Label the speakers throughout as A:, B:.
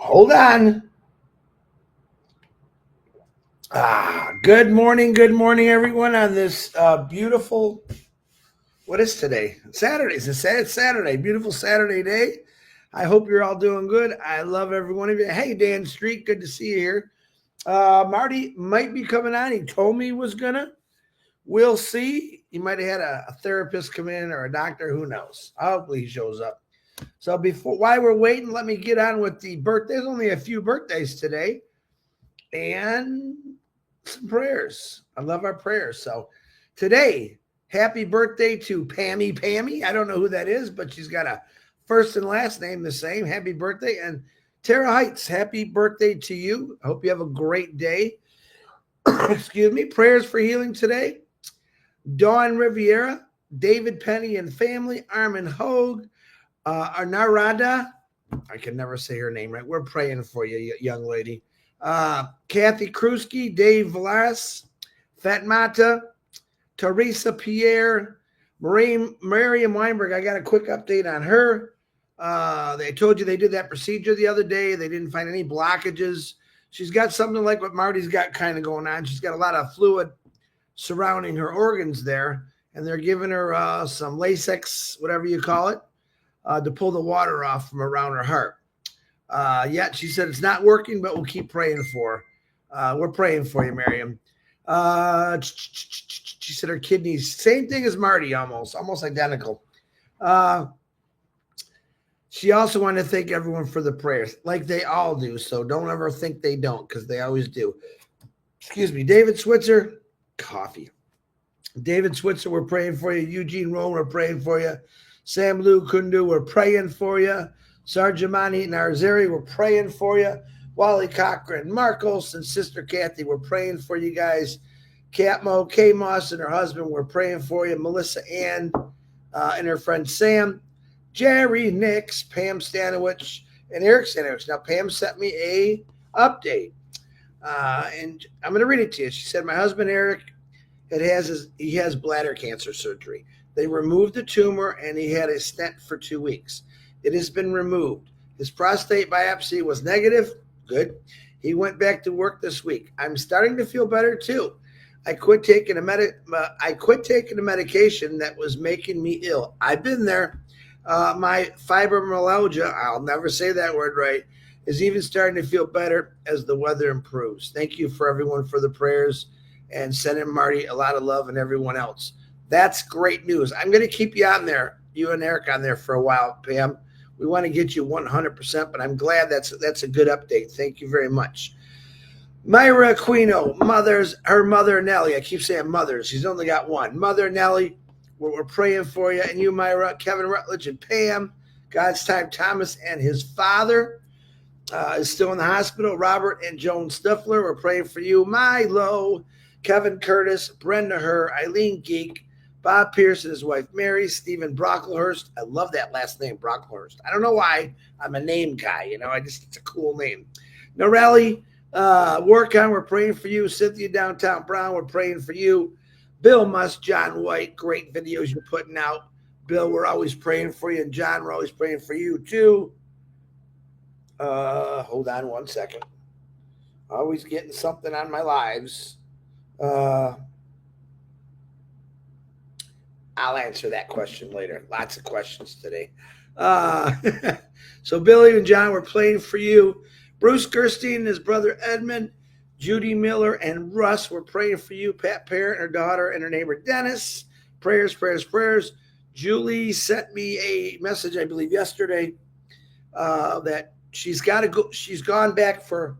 A: Hold on. Good morning, everyone. On this beautiful, what is today? Saturday. It's Saturday. Beautiful Saturday day. I hope you're all doing good. I love every one of you. Hey, Dan Street, good to see you here. Marty might be coming on. He told me he was gonna. We'll see. He might have had a therapist come in or a doctor. Who knows? Hopefully he shows up. So while we're waiting, let me get on with the birthdays. Only a few birthdays today, and some prayers. I love our prayers. So today, happy birthday to Pammy. I don't know who that is, but she's got a first and last name the same. Happy birthday. And Tara Heights, happy birthday to you. I hope you have a great day. Excuse me. Prayers for healing today. Dawn Riviera, David Penny and family, Armin Hogue, Narada. I can never say her name right. We're praying for you, young lady. Kathy Krusky, Dave Valaris, Fatmata, Teresa Pierre, Miriam Weinberg. I got a quick update on her. They told you they did that procedure the other day. They didn't find any blockages. She's got something like what Marty's got kind of going on. She's got a lot of fluid surrounding her organs there, and they're giving her some Lasix, whatever you call it, to pull the water off from around her heart. Yet she said it's not working, but we'll keep praying for her. We're praying for you, Miriam. She said her kidneys, same thing as Marty, almost identical. She also wanted to thank everyone for the prayers, like they all do. So don't ever think they don't, because they always do. Excuse me, David Switzer, coffee. David Switzer, we're praying for you. Eugene Rowan, we're praying for you. Sam Lou Kundu, we're praying for you. Sarjamani Narzeri, we're praying for you. Wally Cochran, Marcos, and Sister Kathy, we're praying for you guys. Catmo, K. Moss, and her husband, we're praying for you. Melissa Ann and her friend Sam. Jerry Nix, Pam Stanowich, and Eric Stanowich. Now, Pam sent me a update, and I'm going to read it to you. She said, my husband, Eric, he has bladder cancer surgery. They removed the tumor, and he had a stent for 2 weeks. It has been removed. His prostate biopsy was negative. Good. He went back to work this week. I'm starting to feel better too. I quit taking a medication that was making me ill. I've been there. My fibromyalgia, I'll never say that word right, is even starting to feel better as the weather improves. Thank you for everyone for the prayers, and sending Marty a lot of love and everyone else. That's great news. I'm going to keep you on there, you and Eric on there for a while, Pam. We want to get you 100%, but I'm glad that's a good update. Thank you very much. Myra Aquino, her mother Nellie. I keep saying mothers. She's only got one. Mother Nellie, we're praying for you. And you, Myra, Kevin Rutledge and Pam. God's time Thomas and his father is still in the hospital. Robert and Joan Stuffler, we're praying for you. Milo, Kevin Curtis, Brenda Herr, Eileen Geek, Bob Pierce and his wife Mary, Stephen Brocklehurst. I love that last name, Brocklehurst. I don't know why. I'm a name guy, it's a cool name. Norelli, Warcon, we're praying for you. Cynthia Downtown Brown, we're praying for you. Bill Musk, John White, great videos you're putting out. Bill, we're always praying for you. And John, we're always praying for you too. Hold on one second. Always getting something on my lives. I'll answer that question later. Lots of questions today. So Billy and John, we're praying for you. Bruce Gerstein and his brother Edmund, Judy Miller and Russ, we're praying for you. Pat Parent, her daughter, and her neighbor Dennis. Prayers. Julie sent me a message, I believe, yesterday that she's got to go. She's gone back for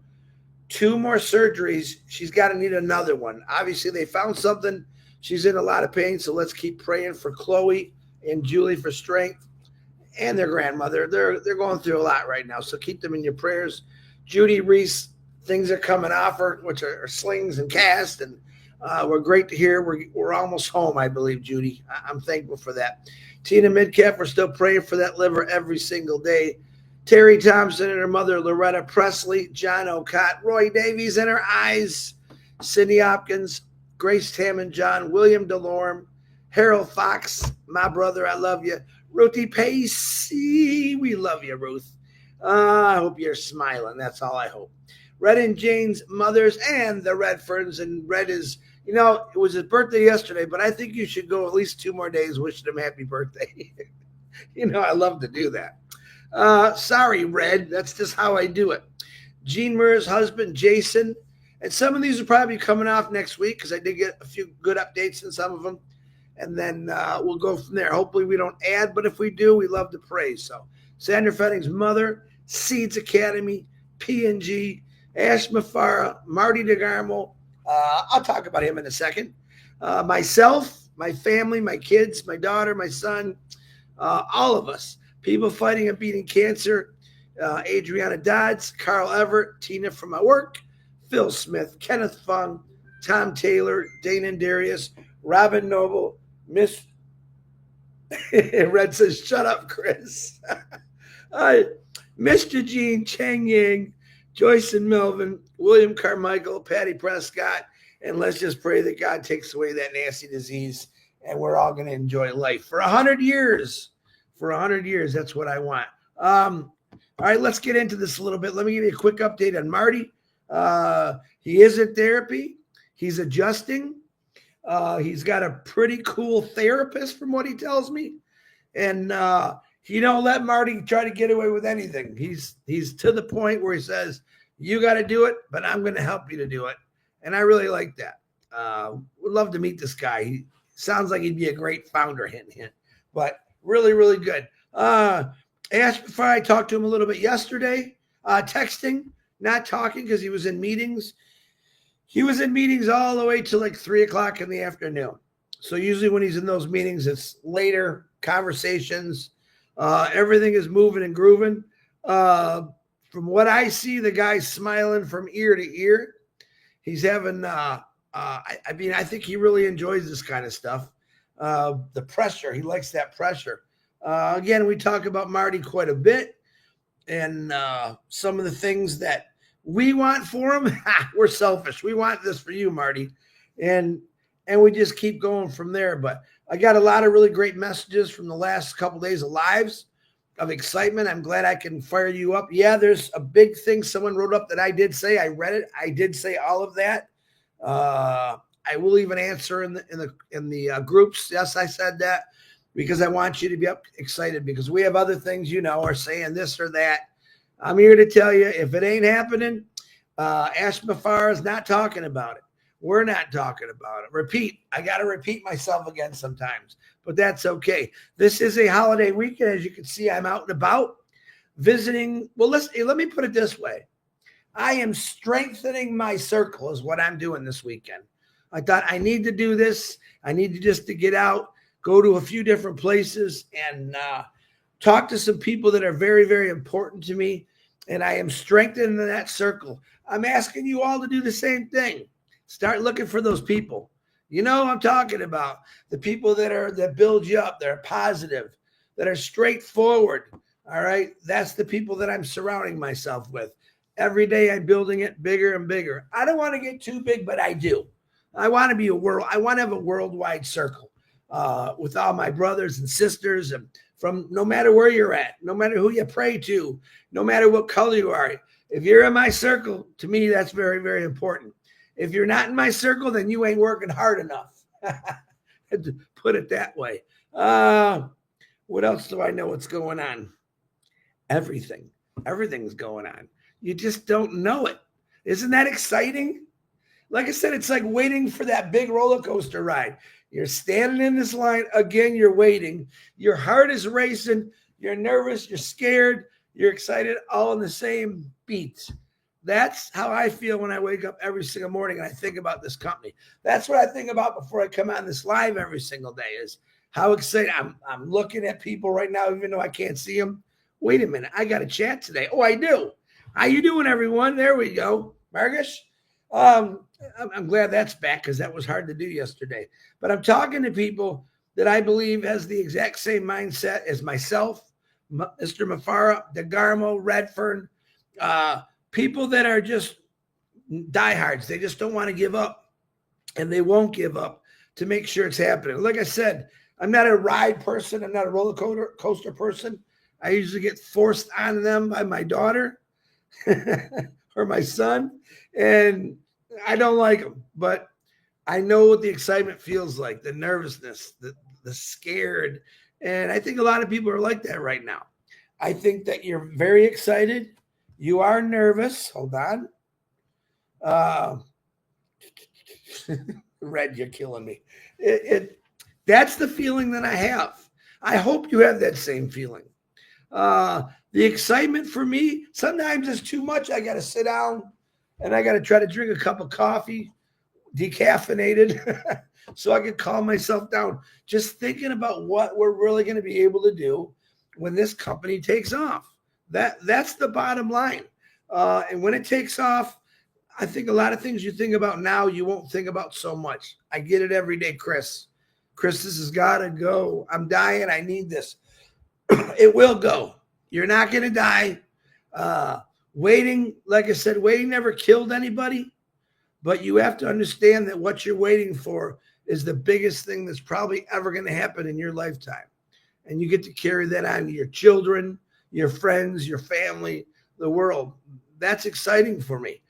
A: 2 more surgeries. She's got to need another one. Obviously, they found something. She's in a lot of pain, so let's keep praying for Chloe and Julie for strength, and their grandmother. They're going through a lot right now, so keep them in your prayers. Judy Reese, things are coming off her, which are slings and casts, and we're great to hear. We're almost home, I believe, Judy. I'm thankful for that. Tina Midcap, we're still praying for that liver every single day. Terry Thompson and her mother, Loretta Presley. John O'Cott, Roy Davies and her eyes. Cindy Hopkins, Grace Tam and John, William DeLorme, Harold Fox, my brother, I love you. Ruthie Pacey, we love you, Ruth. I hope you're smiling. That's all I hope. Red and Jane's mothers and the Redferns. And Red is, you know, it was his birthday yesterday, but I think you should go at least 2 more days wishing him happy birthday. You know, I love to do that. Sorry, Red. That's just how I do it. Jean Murray's husband, Jason. And some of these will probably be coming off next week because I did get a few good updates in some of them. And then we'll go from there. Hopefully we don't add, but if we do, we love to praise. So Sandra Fetting's mother, Seeds Academy, P&G, Ash Mafara, Marty DeGarmo. I'll talk about him in a second. Myself, my family, my kids, my daughter, my son, all of us. People fighting and beating cancer. Adriana Dodds, Carl Everett, Tina from my work, Phil Smith, Kenneth Fung, Tom Taylor, Dana and Darius, Robin Noble, Miss Red says, shut up, Chris. Mr. Jean, Chang Yang, Joyce and Melvin, William Carmichael, Patty Prescott, and let's just pray that God takes away that nasty disease and we're all going to enjoy life for 100 years. For 100 years, that's what I want. All right, let's get into this a little bit. Let me give you a quick update on Marty. He is in therapy. He's adjusting. He's got a pretty cool therapist from what he tells me. And you don't let Marty try to get away with anything. He's to the point where he says, you got to do it, but I'm going to help you to do it. And I really like that. Would love to meet this guy. He sounds like he'd be a great founder, hint, but really, really good. Ash, before I talked to him a little bit yesterday, texting, not talking because he was in meetings. He was in meetings all the way to like 3 o'clock in the afternoon. So usually when he's in those meetings, it's later conversations. Everything is moving and grooving. From what I see, the guy's smiling from ear to ear. He's having, I think he really enjoys this kind of stuff. The pressure, he likes that pressure. Again, we talk about Marty quite a bit and some of the things that we want for him. We're selfish. We want this for you, Marty. And we just keep going from there. But I got a lot of really great messages from the last couple of days of lives of excitement. I'm glad I can fire you up. Yeah, there's a big thing someone wrote up that I did say. I read it. I did say all of that. I will even answer in the groups. Yes, I said that because I want you to be excited because we have other things, are saying this or that. I'm here to tell you, if it ain't happening, Ash Mafar is not talking about it. We're not talking about it. Repeat. I got to repeat myself again sometimes, but that's okay. This is a holiday weekend. As you can see, I'm out and about visiting. Well, let me put it this way. I am strengthening my circle is what I'm doing this weekend. I thought I need to do this. I need to just to get out, go to a few different places and talk to some people that are very, very important to me. And I am strengthening that circle. I'm asking you all to do the same thing. Start looking for those people. I'm talking about the people that build you up, that are positive, that are straightforward. All right. That's the people that I'm surrounding myself with. Every day I'm building it bigger and bigger. I don't want to get too big, but I do. I want to be I want to have a worldwide circle with all my brothers and sisters and from no matter where you're at, no matter who you pray to, no matter what color you are. If you're in my circle, to me, that's very, very important. If you're not in my circle, then you ain't working hard enough. To put it that way. What else do I know what's going on? Everything. Everything's going on. You just don't know it. Isn't that exciting? Like I said, it's like waiting for that big roller coaster ride. You're standing in this line. Again, you're waiting. Your heart is racing. You're nervous. You're scared. You're excited, all in the same beat. That's how I feel when I wake up every single morning and I think about this company. That's what I think about before I come on this live every single day is how excited. I'm looking at people right now, even though I can't see them. Wait a minute. I got a chat today. Oh, I do. How you doing, everyone? There we go. Margus. I'm glad that's back because that was hard to do yesterday. But I'm talking to people that I believe has the exact same mindset as myself, Mr. Mafara, DeGarmo, Redfern, people that are just diehards. They just don't want to give up, and they won't give up to make sure it's happening. Like I said, I'm not a ride person. I'm not a roller coaster person. I usually get forced on them by my daughter or my son, and I don't like them. But I know what the excitement feels like, the nervousness, the scared. And I think a lot of people are like that right now. I think that you're very excited. You are nervous. Hold on. Uh, Red, you're killing me. That's the feeling that I have. I hope you have that same feeling. The excitement for me, sometimes it's too much. I got to sit down and I got to try to drink a cup of coffee, decaffeinated, so I can calm myself down. Just thinking about what we're really going to be able to do when this company takes off. That's the bottom line. And when it takes off, I think a lot of things you think about now, you won't think about so much. I get it every day, Chris. Chris, this has got to go. I'm dying. I need this. It will go. You're not going to die. Waiting, like I said, waiting never killed anybody. But you have to understand that what you're waiting for is the biggest thing that's probably ever going to happen in your lifetime. And you get to carry that on to your children, your friends, your family, the world. That's exciting for me.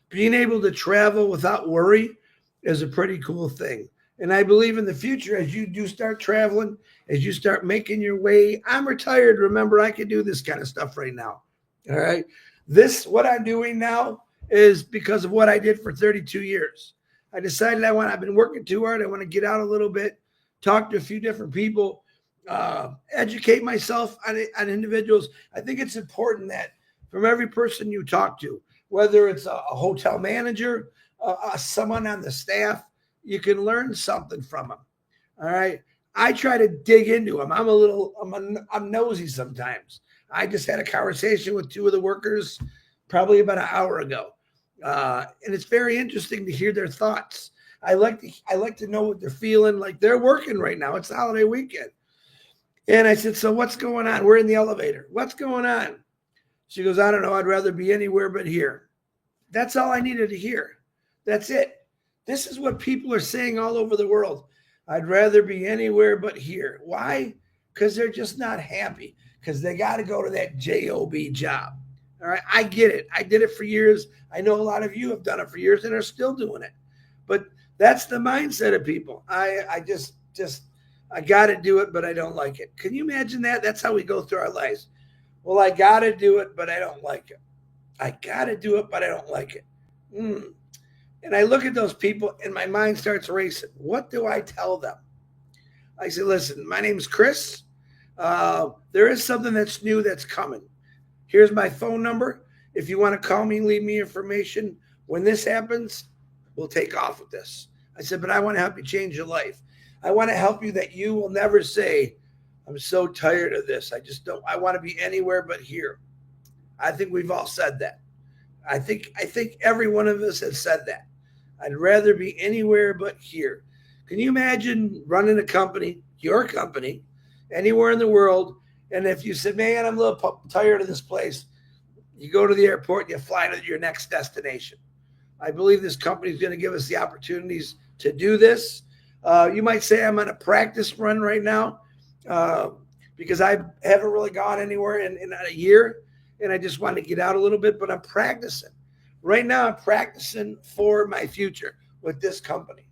A: Being able to travel without worry is a pretty cool thing. And I believe in the future, as you do start traveling, as you start making your way, I'm retired. Remember, I can do this kind of stuff right now. All right. What I'm doing now is because of what I did for 32 years. I decided I've been working too hard. I want to get out a little bit, talk to a few different people, educate myself on individuals. I think it's important that from every person you talk to, whether it's a hotel manager, someone on the staff, you can learn something from them. All right. I try to dig into them. I'm nosy sometimes. I just had a conversation with two of the workers probably about an hour ago. And it's very interesting to hear their thoughts. I like to know what they're feeling. Like they're working right now. It's the holiday weekend. And I said, so what's going on? We're in the elevator. What's going on? She goes, I don't know. I'd rather be anywhere but here. That's all I needed to hear. That's it. This is what people are saying all over the world. I'd rather be anywhere but here. Why? Because they're just not happy. Because they got to go to that job job. All right. I get it. I did it for years. I know a lot of you have done it for years and are still doing it. But that's the mindset of people. I got to do it, but I don't like it. Can you imagine that? That's how we go through our lives. Well, I got to do it, but I don't like it. I got to do it, but I don't like it. And I look at those people and my mind starts racing. What do I tell them? I say, listen, my name's Chris. There is something that's new that's coming. Here's my phone number. If you want to call me, leave me information. When this happens, we'll take off with this. I said, but I want to help you change your life. I want to help you that you will never say, I'm so tired of this. I want to be anywhere but here. I think we've all said that. I think every one of us has said that. I'd rather be anywhere but here. Can you imagine running a company, your company, anywhere in the world, and if you said, man, I'm a little tired of this place, you go to the airport, you fly to your next destination. I believe this company is going to give us the opportunities to do this. You might say I'm on a practice run right now because I haven't really gone anywhere in a year, and I just want to get out a little bit, but I'm practicing. Right now, I'm practicing for my future with this company.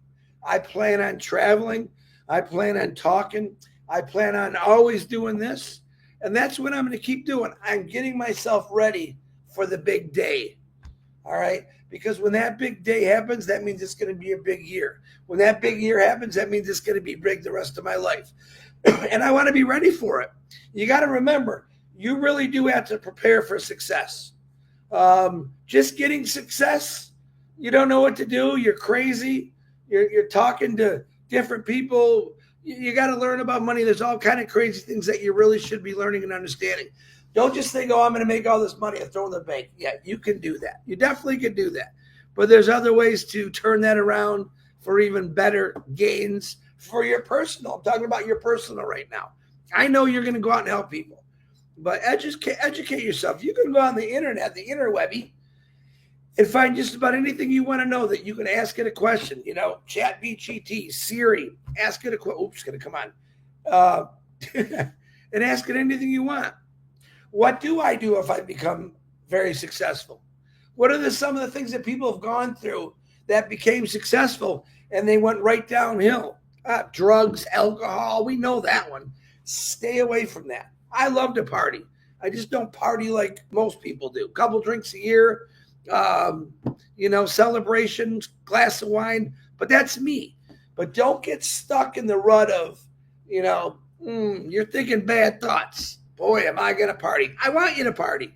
A: I plan on traveling. I plan on talking. I plan on always doing this. And that's what I'm going to keep doing. I'm getting myself ready for the big day. All right? Because when that big day happens, that means it's going to be a big year. When that big year happens, that means it's going to be big the rest of my life. And I want to be ready for it. You got to remember, you really do have to prepare for success. Just getting success, you don't know what to do. You're crazy. You're talking to different people. You got to learn about money. There's all kind of crazy things that you really should be learning and understanding. Don't just think, oh, I'm going to make all this money and throw in the bank. Yeah, you can do that. You definitely can do that. But there's other ways to turn that around for even better gains for your personal. I'm talking about your personal right now. I know you're going to go out and help people. But educate yourself. You can go on the internet, the interwebby, and find just about anything you want to know that you can ask it a question. You know, ChatGPT, Siri, ask it a question. Oops, it's going to come on. and ask it anything you want. What do I do if I become very successful? What are some of the things that people have gone through that became successful and they went right downhill? Drugs, alcohol, we know that one. Stay away from that. I love to party. I just don't party like most people do. A couple drinks a year, celebrations, glass of wine, but that's me. But don't get stuck in the rut of, you're thinking bad thoughts. Boy, am I going to party. I want you to party.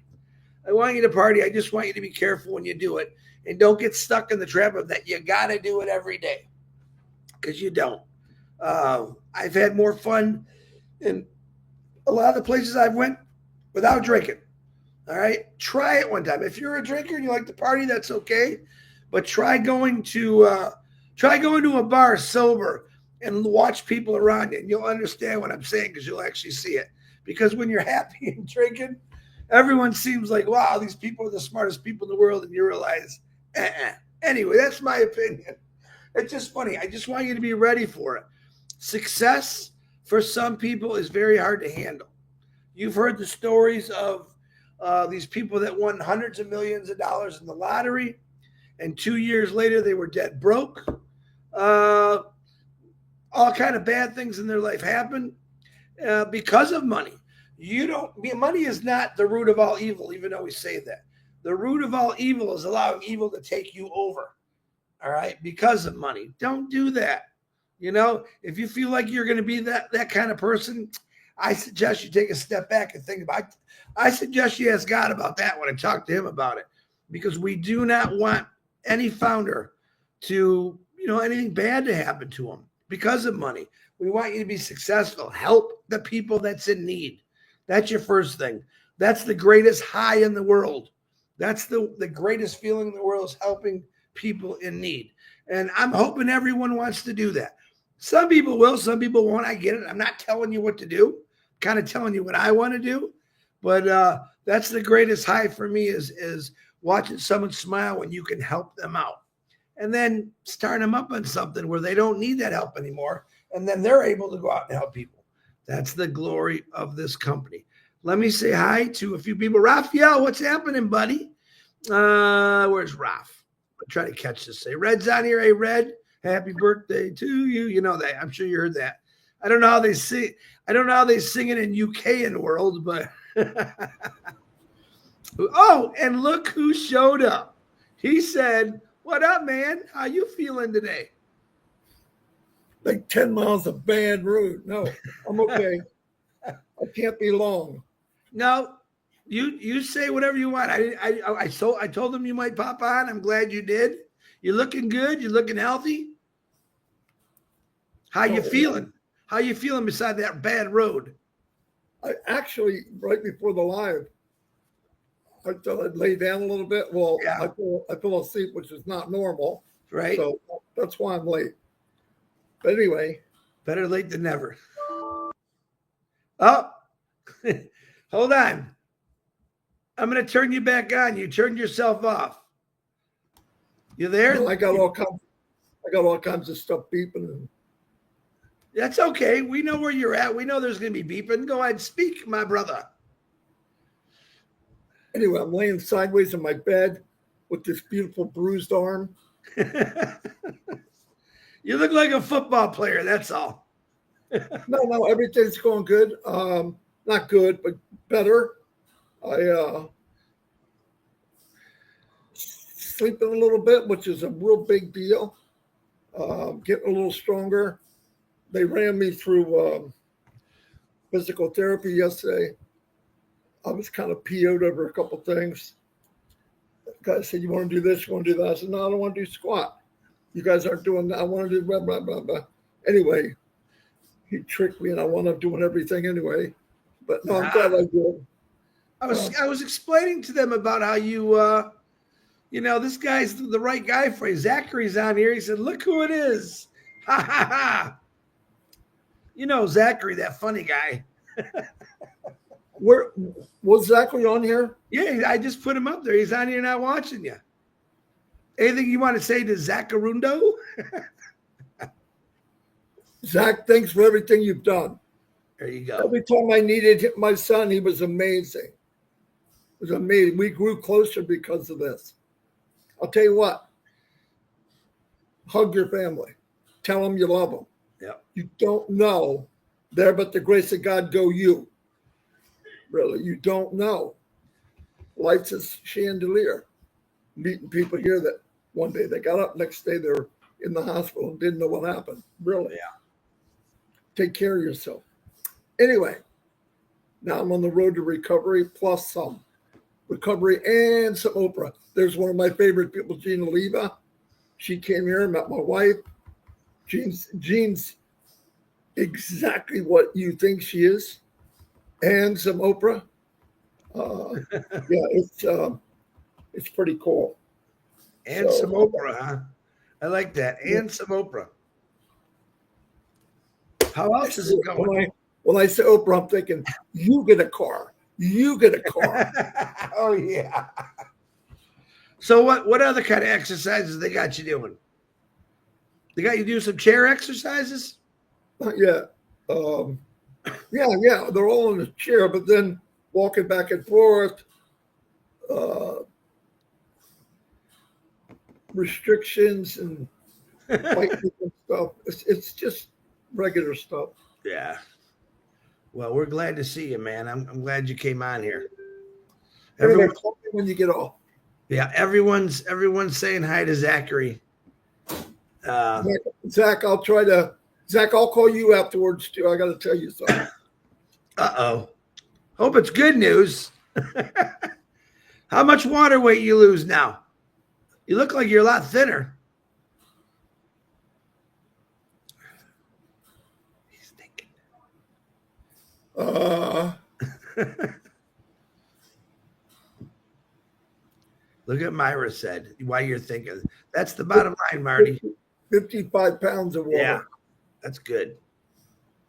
A: I just want you to be careful when you do it. And don't get stuck in the trap of that you got to do it every day, because you don't. I've had more fun in a lot of the places I've went without drinking. All right. Try it one time. If you're a drinker and you like to party, that's okay. But try going to a bar sober and watch people around you, and you'll understand what I'm saying, because you'll actually see it. Because when you're happy and drinking, everyone seems like, wow, these people are the smartest people in the world, and you realize, Anyway, that's my opinion. It's just funny. I just want you to be ready for it. Success for some people is very hard to handle. You've heard the stories of these people that won hundreds of millions of dollars in the lottery, and 2 years later they were dead broke. All kind of bad things in their life happen because of money. Money is not the root of all evil, even though we say that. The root of all evil is allowing evil to take you over. All right, because of money. Don't do that. If you feel like you're going to be that kind of person, I suggest you take a step back and think about it. I suggest you ask God about that when I talk to him about it, because we do not want any founder to, anything bad to happen to them because of money. We want you to be successful. Help the people that's in need. That's your first thing. That's the greatest high in the world. That's the greatest feeling in the world, is helping people in need. And I'm hoping everyone wants to do that. Some people will, some people won't. I get it. I'm not telling you what to do. I'm kind of telling you what I want to do. But that's the greatest high for me, is watching someone smile when you can help them out. And then start them up on something where they don't need that help anymore. And then they're able to go out and help people. That's the glory of this company. Let me say hi to a few people. Raphael, what's happening, buddy? Where's Raph? I'll try to catch this. Say, Red's on here. Hey, Red, happy birthday to you. You know that. I'm sure you heard that. I don't know how they sing. I don't know how they sing it in UK and world, but oh, and look who showed up. He said, "What up, man? How you feeling today?"
B: Like 10 miles of bad road. No, I'm okay. I can't be long.
A: No, you say whatever you want. I told them you might pop on. I'm glad you did. You're looking good. You're looking healthy. How you feeling? How you feeling beside that bad road?
B: I actually, right before the live, I thought I'd lay down a little bit. Well, yeah. I fell asleep, which is not normal.
A: Right.
B: So that's why I'm late. But anyway.
A: Better late than never. Oh, hold on. I'm going to turn you back on. You turned yourself off. You there?
B: No, I got all kinds of stuff beeping.
A: That's okay. We know where you're at. We know there's going to be beeping. Go ahead, speak, my brother.
B: Anyway, I'm laying sideways in my bed with this beautiful bruised arm.
A: You look like a football player. That's all.
B: No, everything's going good. Not good, but better. I sleeping a little bit, which is a real big deal. Getting a little stronger. They ran me through physical therapy yesterday. I was kind of PO'd over a couple things. The guy said, "You want to do this? You want to do that?" I said, "No, I don't want to do squat. You guys aren't doing that. I want to do blah, blah, blah, blah." Anyway, he tricked me, and I wound up doing everything anyway. But no, I'm glad I did.
A: I was explaining to them about how you, this guy's the right guy for you. Zachary's on here. He said, "Look who it is." Ha, ha, ha. You know Zachary, that funny guy.
B: Where was Zachary on here?
A: Yeah, I just put him up there. He's on here not watching you. Anything you want to say to Zacharundo?
B: Zach, thanks for everything you've done.
A: There you go.
B: Every time I needed my son, he was amazing. It was amazing. We grew closer because of this. I'll tell you what. Hug your family. Tell them you love them.
A: Yeah.
B: You don't know. There but the grace of God go you. Really, you don't know. Life's a chandelier. Meeting people here that one day they got up, next day they're in the hospital and didn't know what happened. Really.
A: Yeah.
B: Take care of yourself. Anyway, now I'm on the road to recovery plus some. Recovery and some Oprah. There's one of my favorite people, Gina Leva. She came here, met my wife. Jean's exactly what you think she is. And some Oprah. Yeah, it's pretty cool.
A: And some Oprah, huh? I like that. And some Oprah. How else is it going?
B: When I say Oprah, I'm thinking, you get a car. You get a car.
A: Oh, yeah. So what other kind of exercises they got you doing? They got you do some chair exercises?
B: Yeah. Yeah. They're all in the chair, but then walking back and forth, restrictions and fighting and stuff. It's just regular stuff.
A: Yeah. Well, we're glad to see you, man. I'm glad you came on here.
B: Anyway, call me when you get off.
A: Yeah, everyone's saying hi to Zachary.
B: Zach, I'll call you afterwards too. I got to tell you something.
A: Uh-oh. Hope it's good news. How much water weight you lose now? You look like you're a lot thinner. He's thinking. Look at Myra said, why you're thinking. That's the bottom line, Marty.
B: 55 pounds of water.
A: Yeah, that's good.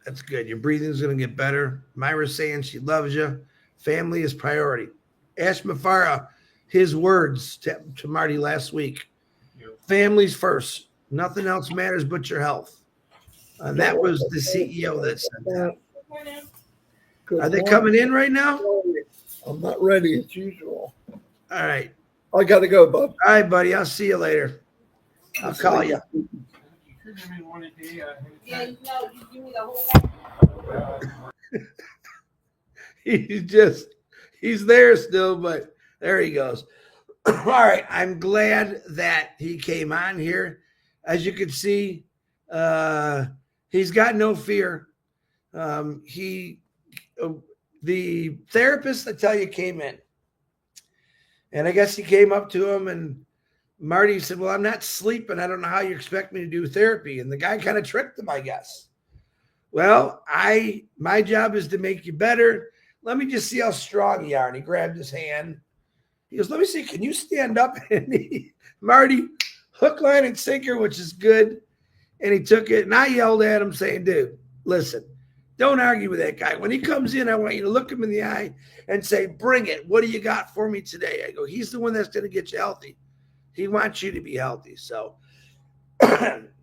A: That's good. Your breathing's going to get better. Myra's saying she loves you. Family is priority. Ash Mafara, his words to Marty last week. Family's first. Nothing else matters but your health. That was the CEO that said that. Are they coming in right now?
B: I'm not ready as usual.
A: All right.
B: I got to go, bub.
A: All right, buddy. I'll see you later. I'll call you.
C: Yeah, no, you give me the whole
A: He's there still, but there he goes. All right. I'm glad that he came on here. As you can see, he's got no fear. The therapist, I tell you, came in. And I guess he came up to him and Marty said, well, I'm not sleeping. I don't know how you expect me to do therapy. And the guy kind of tricked him, I guess. Well, my job is to make you better. Let me just see how strong you are. And he grabbed his hand. He goes, let me see, can you stand up? And Marty, hook, line, and sinker, which is good. And he took it. And I yelled at him saying, dude, listen, don't argue with that guy. When he comes in, I want you to look him in the eye and say, bring it. What do you got for me today? I go, he's the one that's going to get you healthy. He wants you to be healthy. So,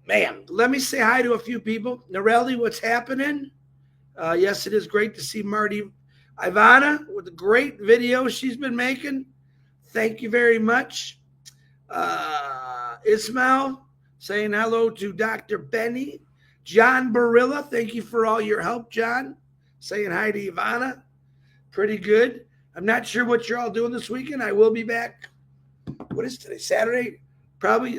A: man, let me say hi to a few people. Narelli, what's happening? Yes, it is great to see Marty. Ivana with the great video she's been making. Thank you very much. Ismail saying hello to Dr. Benny. John Barilla, thank you for all your help, John. Saying hi to Ivana. Pretty good. I'm not sure what you're all doing this weekend. I will be back. What is today? Saturday? Probably.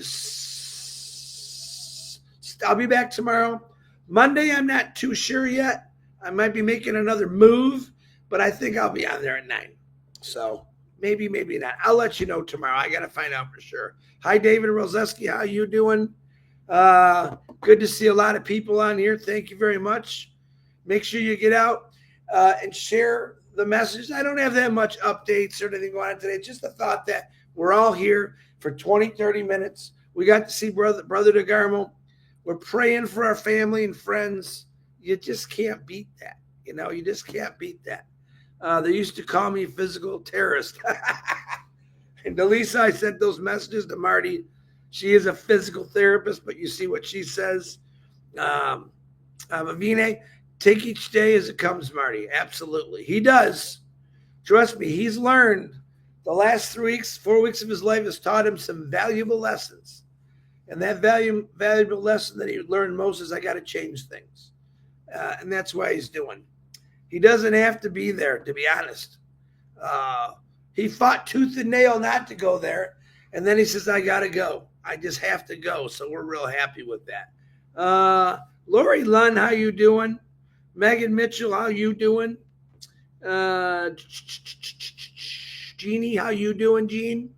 A: I'll be back tomorrow. Monday, I'm not too sure yet. I might be making another move, but I think I'll be on there at 9. So maybe, maybe not. I'll let you know tomorrow. I got to find out for sure. Hi, David Rozeski. How you doing? Good to see a lot of people on here. Thank you very much. Make sure you get out and share the message. I don't have that much updates or anything going on today. Just the thought that we're all here for 20, 30 minutes. We got to see Brother DeGarmo. We're praying for our family and friends. You just can't beat that. You know, you just can't beat that. They used to call me a physical terrorist. And Delisa, I sent those messages to Marty. She is a physical therapist, but you see what she says. Avine, Take each day as it comes, Marty. Absolutely. He does. Trust me, he's learned. The last 3 weeks, 4 weeks of his life has taught him some valuable lessons. And that valuable lesson that he learned most is I got to change things. And that's why he's doing. He doesn't have to be there, to be honest. He fought tooth and nail not to go there. And then he says, I got to go. I just have to go. So we're real happy with that. Lori Lunn, how you doing? Megan Mitchell, how you doing? Jeannie, how you doing, Jean?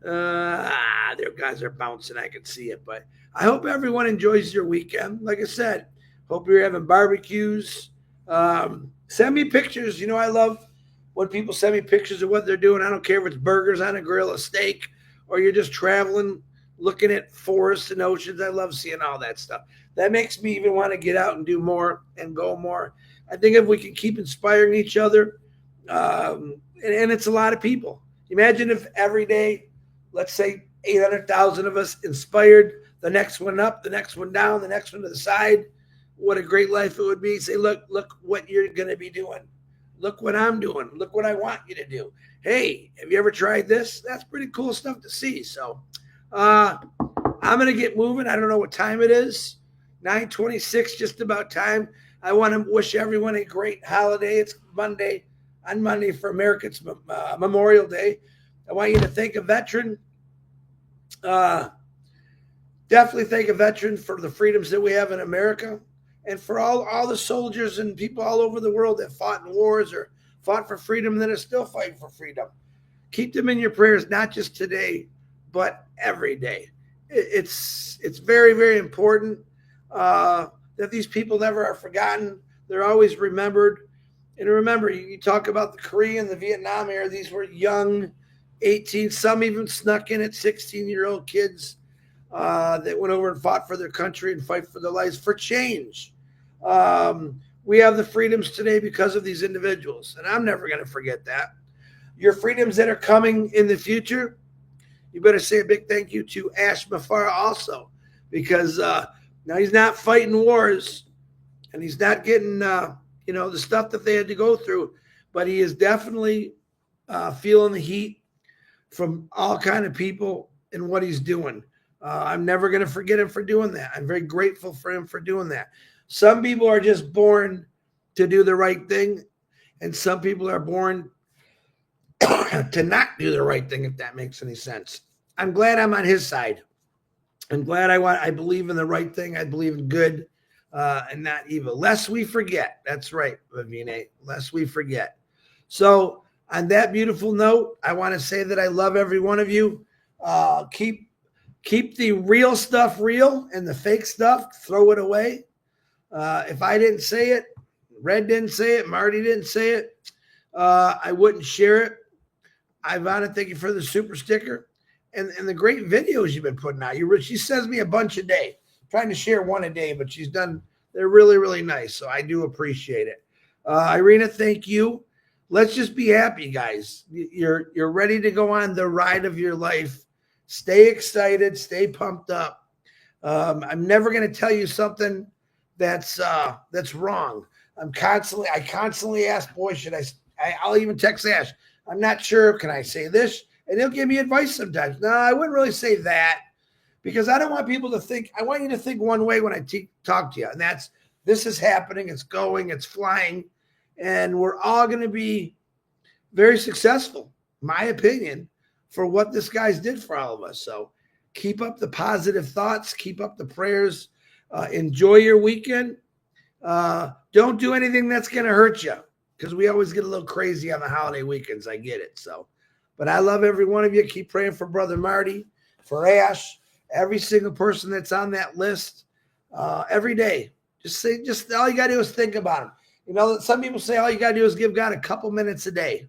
A: Their guys are bouncing. I can see it. But I hope everyone enjoys your weekend. Like I said, hope you're having barbecues. Send me pictures. You know, I love when people send me pictures of what they're doing. I don't care if it's burgers on a grill, a steak, or you're just traveling, looking at forests and oceans. I love seeing all that stuff. That makes me even want to get out and do more and go more. I think if we can keep inspiring each other, and it's a lot of people. Imagine if every day, let's say 800,000 of us inspired the next one up, the next one down, the next one to the side. What a great life it would be. Say, look what you're going to be doing. Look what I'm doing. Look what I want you to do. Hey, have you ever tried this? That's pretty cool stuff to see. So I'm going to get moving. I don't know what time it is. 9:26, just about time. I want to wish everyone a great holiday. It's Monday. On Monday for America, it's Memorial Day. I want you to thank a veteran. Definitely thank a veteran for the freedoms that we have in America, and for all the soldiers and people all over the world that fought in wars or fought for freedom and that are still fighting for freedom. Keep them in your prayers, not just today, but every day. It's very, very important that these people never are forgotten. They're always remembered. And remember, you talk about the Korean, the Vietnam era. These were young, 18, some even snuck in at 16-year-old kids that went over and fought for their country and fight for their lives for change. We have the freedoms today because of these individuals, and I'm never going to forget that. Your freedoms that are coming in the future, you better say a big thank you to Ash Mafara also, because now he's not fighting wars, and he's not getting the stuff that they had to go through, but he is definitely feeling the heat from all kind of people and what he's doing. I'm never going to forget him for doing that. I'm very grateful for him for doing that. Some people are just born to do the right thing, and some people are born to not do the right thing, if that makes any sense. I'm glad I'm on his side. I'm glad I believe in the right thing. I believe in good and not evil. Lest we forget. That's right, Vavine. Lest we forget. So on that beautiful note, I want to say that I love every one of you. Keep the real stuff real and the fake stuff, throw it away. If I didn't say it, Red didn't say it, Marty didn't say it, I wouldn't share it. Ivana, thank you for the super sticker and the great videos you've been putting out. She sends me a bunch a day. I'm trying to share one a day, but they're really, really nice. So I do appreciate it. Irina, thank you. Let's just be happy, guys. You're ready to go on the ride of your life. Stay excited, stay pumped up. I'm never going to tell you something that's wrong. I constantly ask, boy, I'll even text Ash. I'm not sure. Can I say this? And he'll give me advice sometimes. No, I wouldn't really say that, because I don't want people to think. I want you to think one way when I talk to you. And this is happening. It's going, it's flying. And we're all going to be very successful, my opinion, for what this guy's did for all of us. So keep up the positive thoughts. Keep up the prayers. Enjoy your weekend. Don't do anything that's going to hurt you, because we always get a little crazy on the holiday weekends. I get it. So, but I love every one of you. Keep praying for Brother Marty, for Ash, every single person that's on that list every day. Just all you got to do is think about him. You know, some people say all you got to do is give God a couple minutes a day.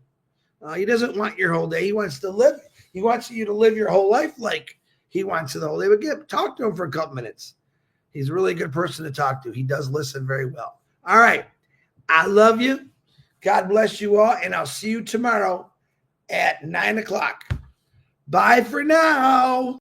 A: He doesn't want your whole day. He wants you to live your whole life like he wants you the whole day. But talk to him for a couple minutes. He's a really good person to talk to. He does listen very well. All right. I love you. God bless you all. And I'll see you tomorrow at 9 o'clock. Bye for now.